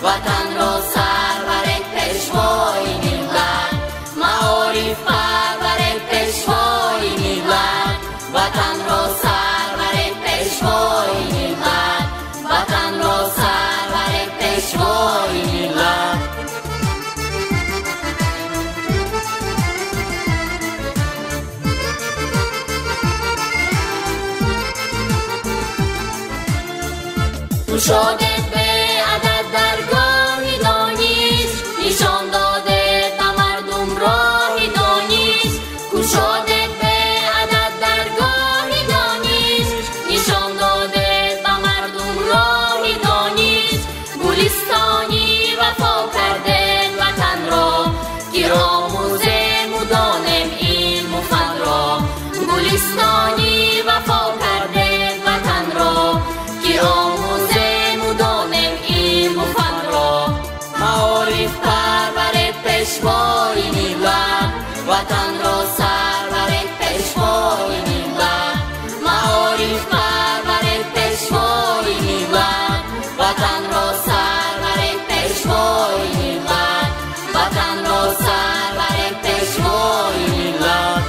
وطن را سرور پیشوای ملت، معارف پرور پیشوای ملت، وطن را سرور پیشوای ملت، وطن را سرور پیشوای ملت. تو شده به عدد درگاه دانش، نشان داده به مردم راه دانش. شده به عدد درگاه دانش، نشان داده به مردم راه دانش. گلستانی وفا کرده وطن را، که آموزه مدانم علم و فن را. گلستانی وفا کرده وطن را، که آموزه مدانم علم و فن را. معارف پرور پیشوای ملت، وطن را سرور پیشوای ملت، معارف پرور پیشوای ملت، وطن را سرور پیشوای ملت، وطن را سرور پیشوای ملت.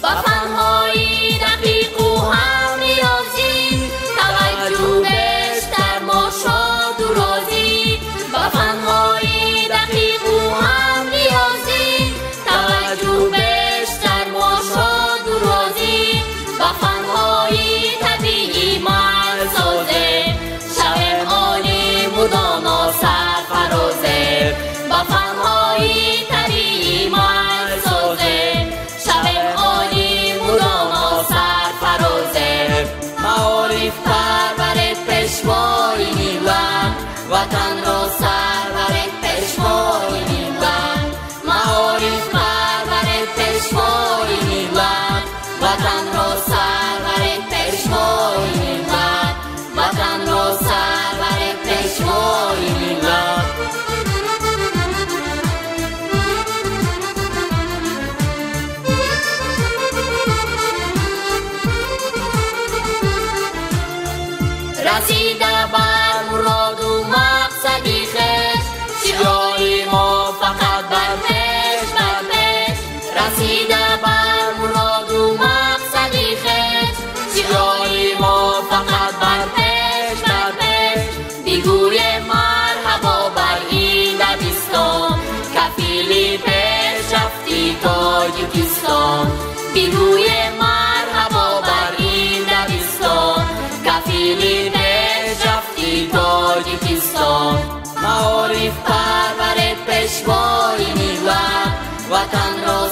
با فنهای دقیق و هم ریاضی، توجه بیشتر ما شاد و راضی. با فنهای دقیق و هم ریاضی، توجه بیشتر ما شاد و راضی. با فنهای طبیعی مرسازه، شویم عالم و دانا سرفرازه. با فنهای طبیعی مرسازه، شویم عالم و دانا سرفرازه. معارف پرور پیشوای ملت، وطن را سرور پیشوای ملت، معارف پرور پیشوای ملت، وطن را سرور پیشوای ملت، وطن را سرور پیشوای ملت. رسیده بر مراد و مقصدی خویش، شعار ما فقط بر پیش بر پیش. رسیده بر مراد و مقصدی خویش، شعار ما فقط بر پیش بر پیش. بگوی مرحبا بر این دبستان، کفیل پیشرفتی تاجیکستان. بگوی مرحبا بر این دبستان، کفیل پیشرفتی تاجیکستان. معارف پرور پیشوای ملت، وطن را